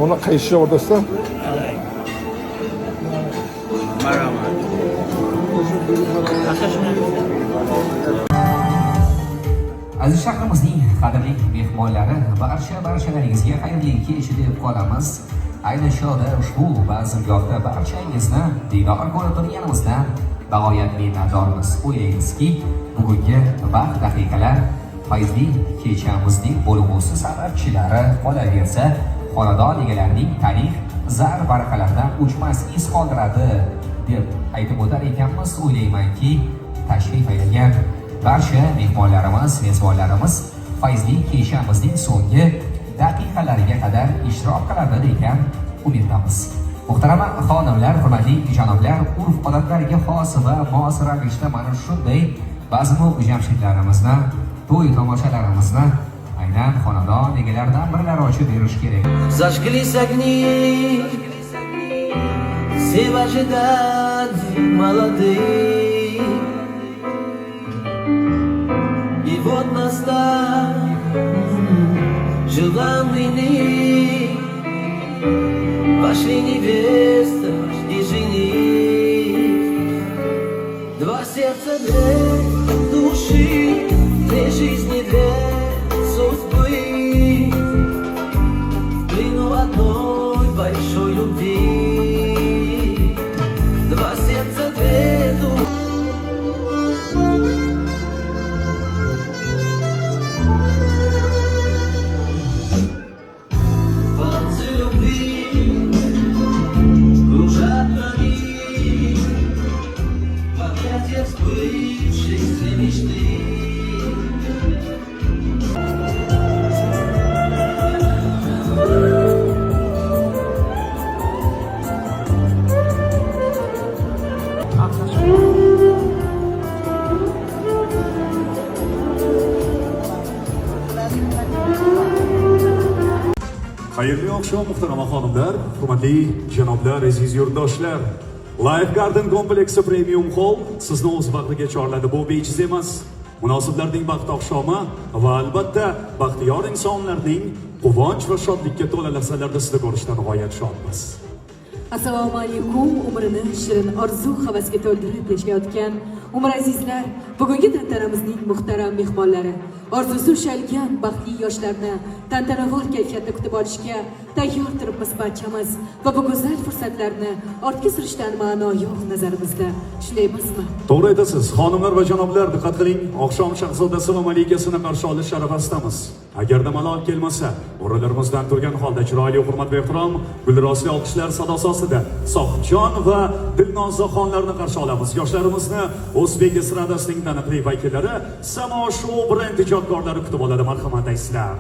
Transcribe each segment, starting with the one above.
Ona qaysi o'rdasi? Marhamat. Aziz shahrimizning qadrli mehmonlari, barchalaringizga xayrli kech deb qolamiz. Ayni shoda ushbu bazmgohda barchangizni diydor ko'rib turganimizdan bag'oyat minnatdormiz. O'ylaymizki, bugungi vaqt daqiqalar fayzli kechamizning bo'lg'usi sababchilari qolaversa, xonadon egalarining tarix zar varaqalaridan o'chmas iz qoldiradi deb aytib o'tar ekanmiz. O'ylaymanki, tashrif aylagan barcha mehmonlarimiz, mezbonlarimiz fayzli kechamizning so'nggi daqiqalariga qadar ishtirok qiladi degan umiddamiz. Muhtarama xonimlar, hurmatli janoblar, urf-odatlarga xos va mos ravishda mana shunday bazmu jamshidlarimizni, to'y tomoshalarimizni aynan xonadon egalaridan birlari ochib berish kerak. Зажглись огни, все в ожидании молодые. И вот настал желанный миг. Пошли невеста и жених. Два сердца, две души, две жизни, две судьбы. В плену одной большой любви. Два сердца, две души. Xayrli oqshom muhtarama xonimlar, hurmatli janoblar, aziz yurtdoshlar. Life Garden kompleksi Premium Hall sizni o'z vaqtiga chorladi. Bu bejiz emas. Munosiblarning baxt oqshomi va albatta baxtiyor insonlarning quvonch va shodlikka to'la lahzalarda sizni ko'rishdan g'oyat shodmiz. Assalomu alaykum. Umrini shirin orzu havasga to'ldirib yashayotgan umr azizlar, bugungi tantanamizning muhtaram mehmonlari, orzusi ushalgan baxtli yoshlarni tantanavor kayfiyatda kutib olishga tayyor turibmiz barchamiz va bu go'zal fursatlarni ortga surishdan ma'no yo'q nazarimizda. Shunday emasmi? To'g'ri aytasiz. Xonimlar va janoblar, diqqat qiling. Oqshom shahzodasi va malikasini qarshi olish sharafasidamiz. Agarda malol kelmasa, o'rinlarimizdan turgan holda chiroyli hurmat va ehtirom, gulrosli olqishlar sadosi ostida Sohibjon va Dilnoza xonlarni qarshi olamiz. Yoshlarimizni O'zbek estradasining taniqli vakillari, Samo Show brend ijodkorlari kutib oladi. Marhamat aysizlar.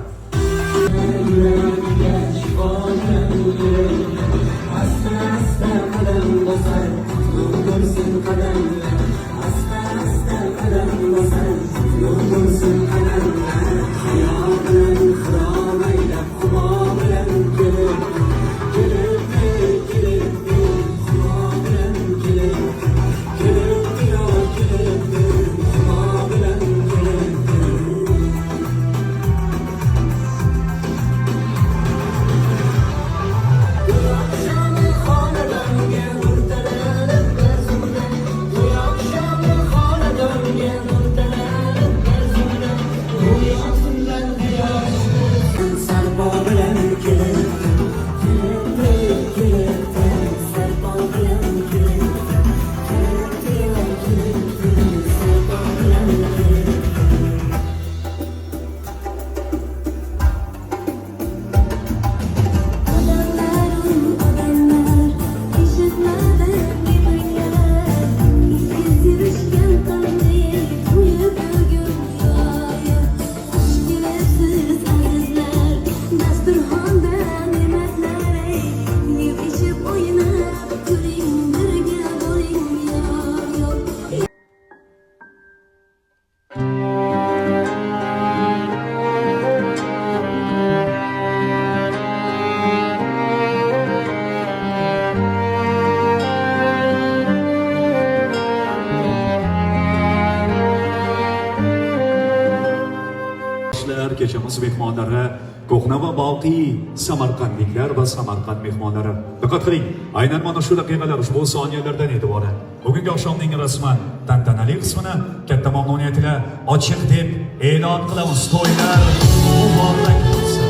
xonadonimiz mehmonlari, ko'hna va boqiy samarqandliklar va Samarqand mehmonlari. Diqqat qiling, aynan mana shu daqiqalar, ushbu soniyalardan e'tiboran bugungi oqshomning rasman tantanali qismini katta mamnuniyat bilan ochiq deb e'lon qilamiz. To'ylar muborak bo'lsin.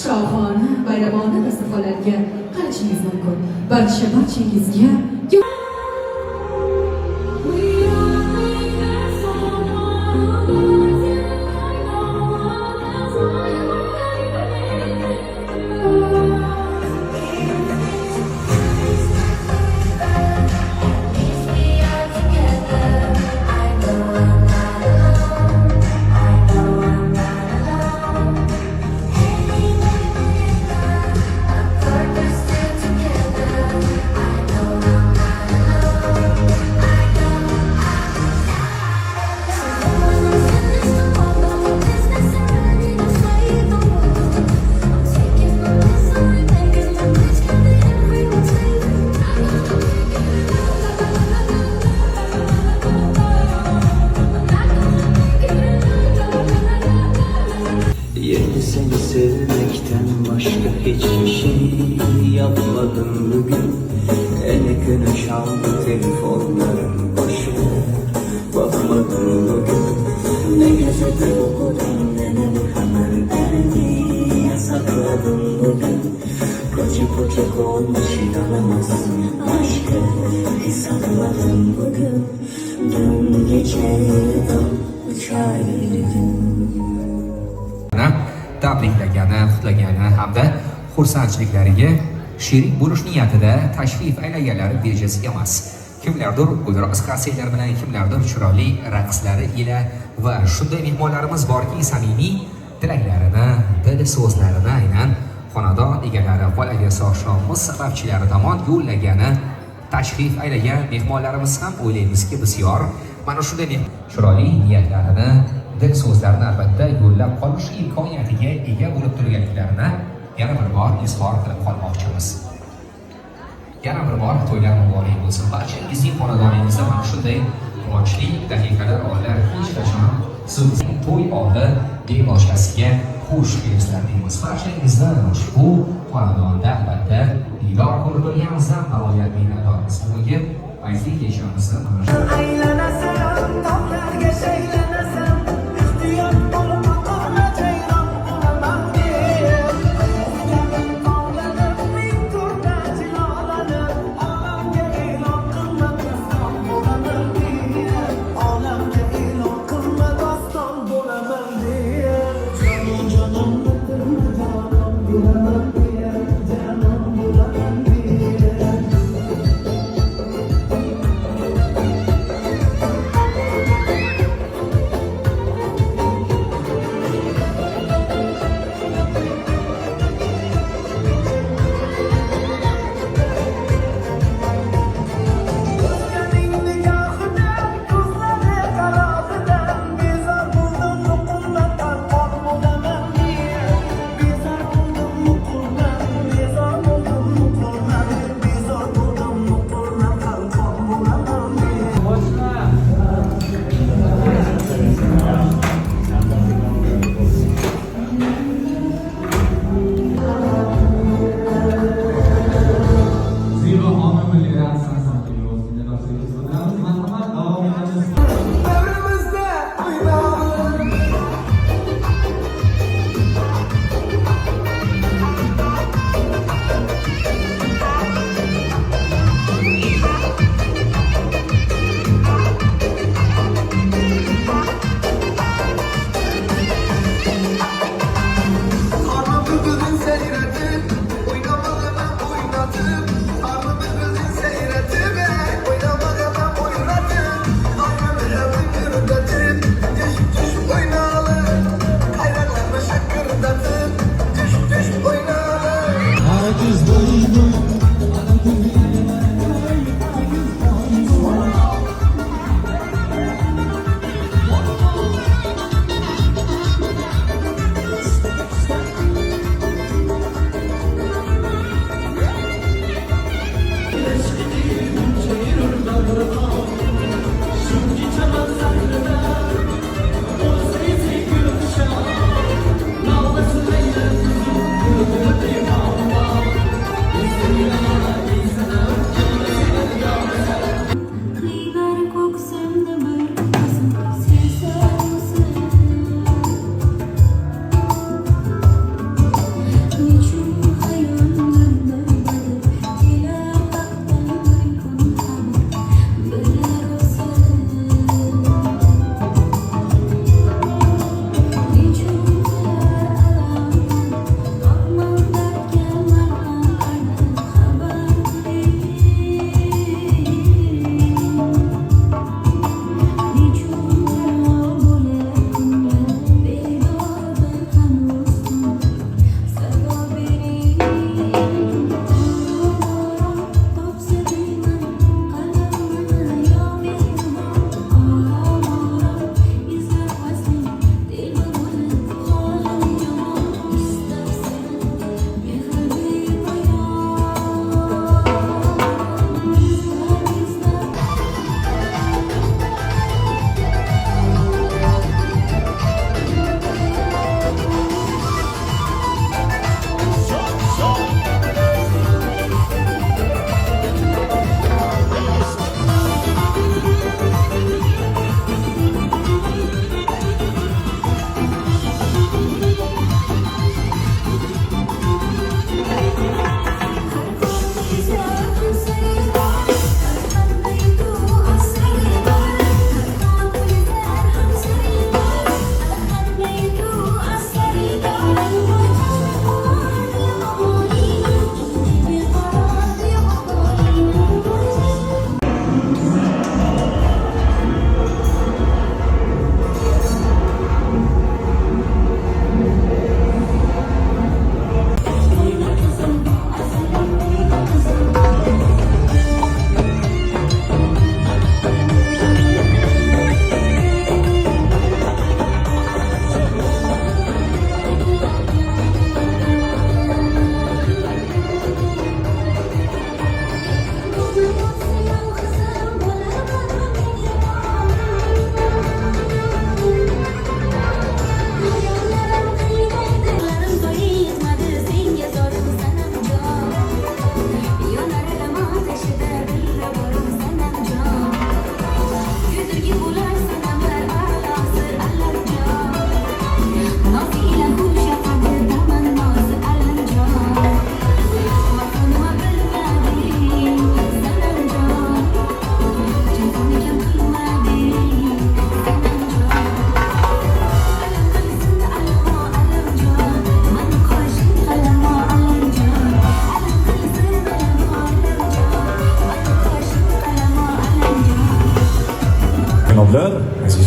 shohona bayramona dasturxonlarga qarashingiz mumkin. Barchangizga Yeni seni sevmekten başka hiçbir şey yapmadım bugün. Ele güneş aldı telefonlarım boşuna bakmadım bugün. Ne gazete okudum ne de bir haber derdi yasakladım bugün. Koca koca olmuş inanamazsın aşkı hesapladım bugün. Dün gece üç ayrı gün. tabriklagani, qutlagani hamda xursandchiliklariga sherik bo'lish niyatida tashrif aylaganlari bejiz emas. Kimlardir gulroz konsertlar bilan, kimlardir chiroyli raqslari ila va shunday mehmonlarimiz borki, samimiy tilaklarini, dil so'zlarini aynan xonadon egalari, qolaversa oqshomimiz sababchilari tomon yo'llagani, tashrif aylagan mehmonlarimiz ham o'ylaymizki bisyor mana shunday chiroyli niyatlarini, dil so'zlarini albatta yo'llab qolish imkoniyatiga ega bo'lib turganliklarini yana bir bor izhor qilib qolmoqchimiz. Yana bir bor to'ylar muborak bo'lsin. Barchangizning xonadoningizda mana shunday quvonchli daqiqalar, oylar hech qachon sizning to'y oldi beboshasiga xush kelibsizlar deymiz. Barchangizdan ushbu xonadonda albatta diydor ko'rib turganimizdan g'oyat minnatdormiz. Bugungi fayzli kechamizni mana shu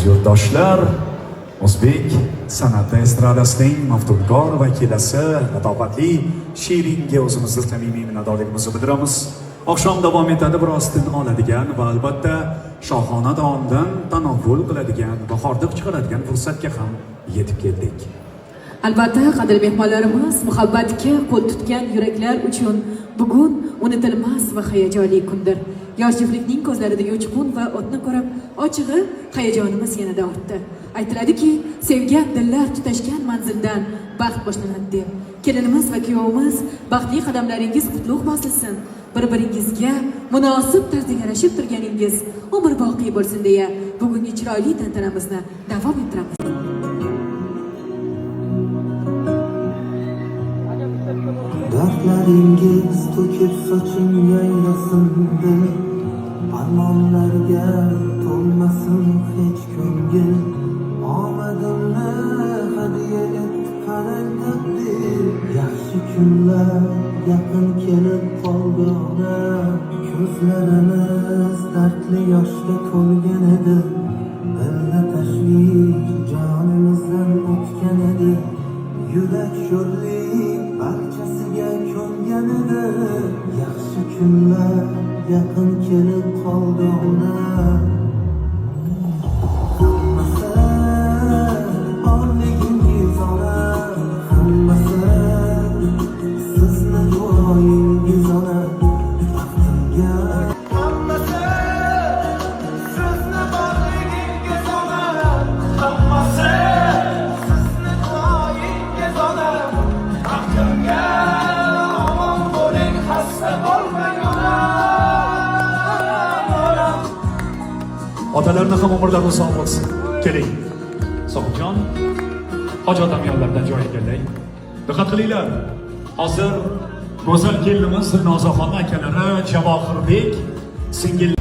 yurtdoshlar, o'zbek san'at estradasining maftunkor vakilasi, latofatli Shiringa o'zimizni samimiy minnatdorligimizni bildiramiz. Oqshom davom etadi, biroz tin oladigan va albatta shohona taomdan tanovvul qiladigan va hordiq chiqaradigan fursatga ham yetib keldik. Albatta, qadrli mehmonlarimiz, muhabbatga qo'l tutgan yuraklar uchun bugun unutilmas va hayajonli kundir. Yosh juftlikning ko'zlaridagi uchqun va o'tni ko'rib, ochig'i hayajonimiz yanada ortdi. Aytiladiki, sevgan dillar tutashgan manzildan baxt boshlanadi deb. Kelinimiz va kuyovimiz, baxtli qadamlaringiz qutlug' bossin. Bir-biringizga munosib tarzda yarashib turganingiz umr boqiy bo'lsin deya bugungi chiroyli tantanamizni davom ettiramiz. Dardlaringiz to'kib soching yayrasin dil, armonlarga to'lmasin hech ko'ngil. Omadimni hadya etdi qarang taqdir, yaxshi kunlar yaqin kelib qolganda, ko'zlarimiz dardli yoshga to'lgan edi, birga tashvish jonimizdan o'tgan edi, yurak sho'rlik barchasiga ko'ngan edi, yaxshi kunlar yaqin kelib qoldi ona. Hammasi borligingiz ona, hammasi sizni duoyingiz ona, baxtimga hammasi sizni borligingiz ona, hammasi sizni duoyingiz ona, baxtimga omon bo'ling, xasta bo'lmang ona. Otalarni ham umrlari uzoq bo'lsin. Keling. Sohibjon, hojat amyonlardan joy egallang. Diqqat qilinglar. Hozir go'zal kelinimiz Nozaxon akalari Javohirbek singil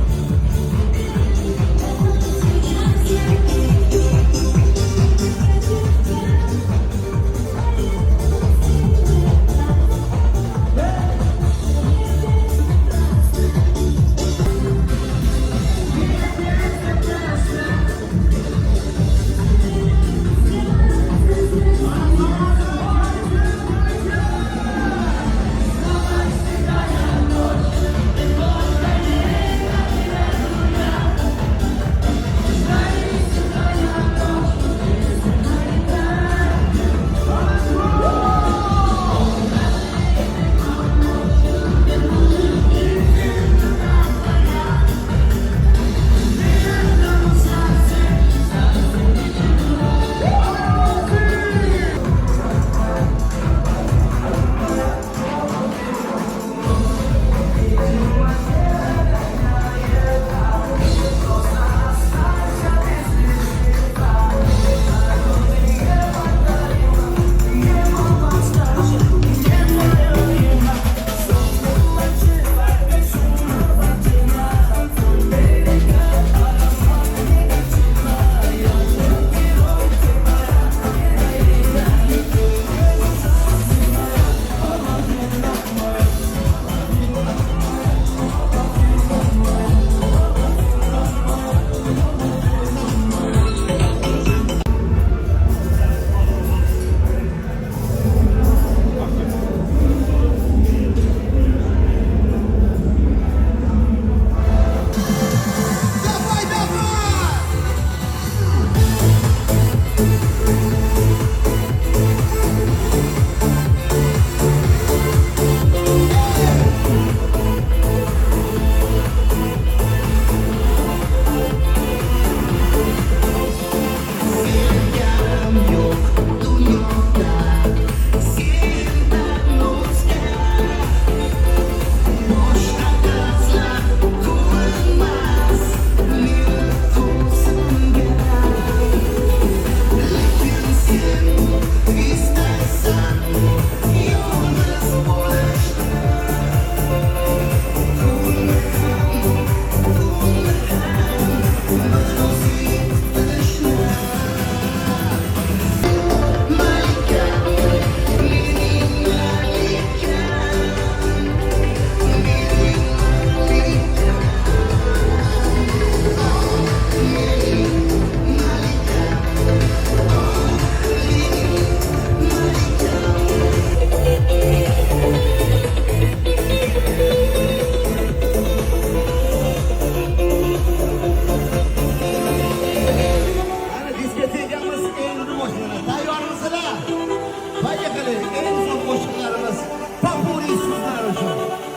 eng zo'r qo'shiqlarimiz Popuri sizlar uchun.